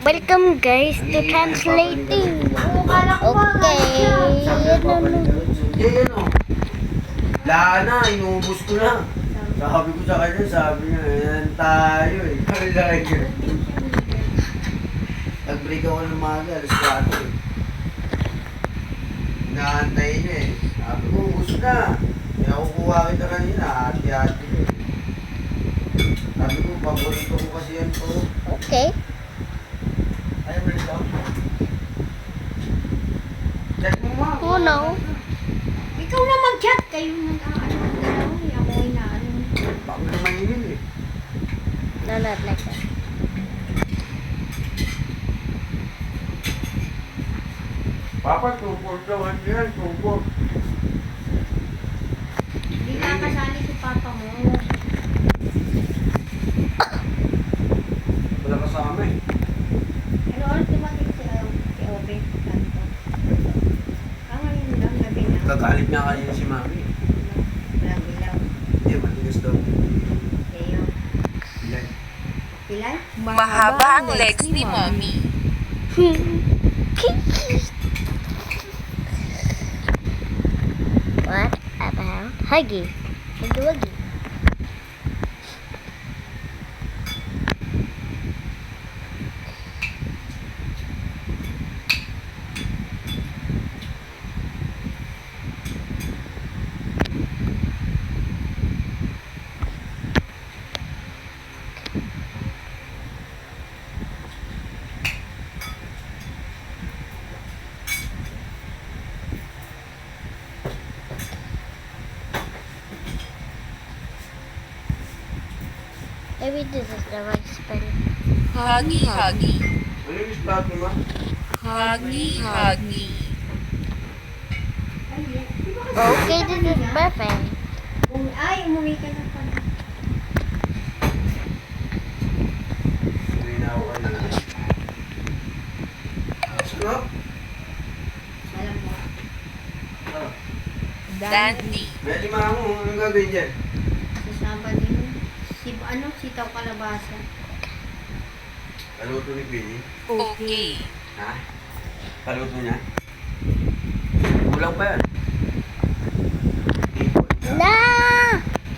Welcome guys to translating. Okay. Yan o. Lahat na, inubos ko na. Sabi ko sa kanya, sabi niya, yan tayo eh. Nag-break ako ng maga, alas 4 eh. Inaantay niya eh. Sabi ko, ubos na. Kaya kukuha kita kanina, ate-ate ko. Sabi ko, paborito ko kasi yan po. Okay. Ayaw mo ito? Check mo ma. Oh no. Ikaw na mag-chat. Kayo nag-ano. Ako ay na-ano. Baka naman yun eh. No, not like that. Papa, tungkol naman yan, tungkol. Hindi ka kasali si papa mo. Wala kasama eh. Ano oras dumating si Obe? Kanto. Ngayon lang, gabi na. Kagalit niya kanina si mami. Grabe lang. Hindi, matigas daw. Leo. Ilan? Ilan? Mahaba ang legs ni Mommy. What about Huggy? Huggy Wuggy. Maybe this is the right spell. Huggy, huggy. Ano yung spot mo ma? Huggy, huggy. Okay, this is perfect. Ay, umuwi ka na pala. Hindi na ako kanina. Stop! Alam mo. Ah. Dandy. May lima mo, anong gagawin dyan? Sasama din. Sitaw kalabasa. Paluto ni Queenie? Okay. Ha? Paluto niya? Kulang pa yan. Na!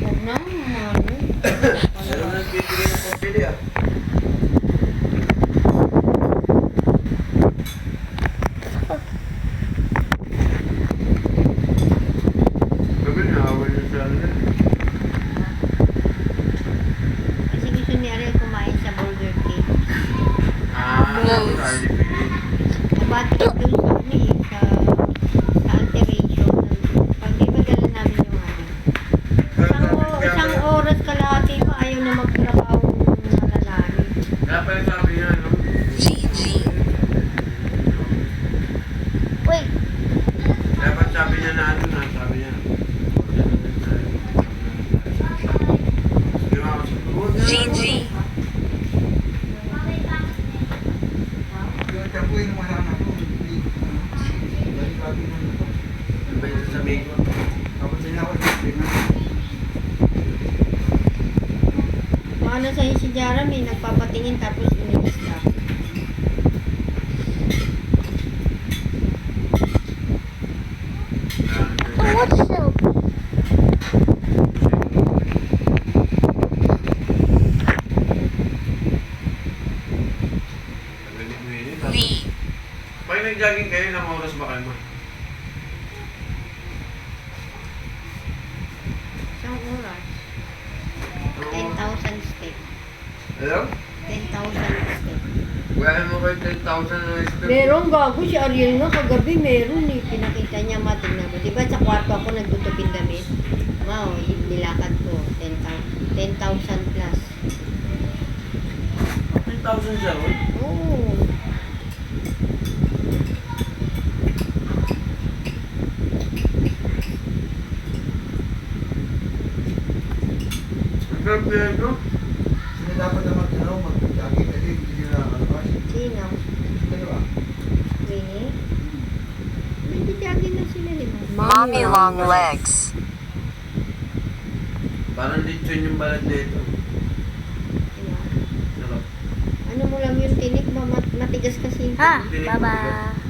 Huwag na, mami. Ano nang bibigay ng pambili ah? Gabi na, awal niya sa ano. Kasi gusto ni Ariel kumain sa Burger King. Close. Nabatik dun sa ano eh, sa alteration. Pag di ba dala namin yung ano. Isang oras kalahati pa ayaw na magtrabaho ng malalaki. Kaya pala sabi niya, no? Gigi. Wait. Dapat sabi niya na ano na, sabi niya. Gigi. Ano ba yung sasabihin ko? Maano sa'yo si Jeremy, nagpapatingin tapos umilis ka. Oh, what's so? V. Pag nag-jogging kayo, ilang oras ba kayo? Isang oras. 10,000 step. Hello? 10,000 step. Wala mo kayo 10,000 na step. Meron gago si Ariel nga kagabi meron eh. Pinakita niya matingnan mo. Diba sa kwarto ako nagtutupin damit? Wow, nilakad ko. 10,000 plus. 10,000 siya, oh. Oo. Ang sarap na yan, no? Sino dapat na mag-jogging kasi hindi nila nakalabas? Sino? Dalawa. Winnie? Nagtitiyagin na sila, di ba? Mommy long legs. Parang lechon yung balat na ito. Diba? Sarap. Ano mo lang yung tinik ba? matigas kasi. Ha? Bye-bye.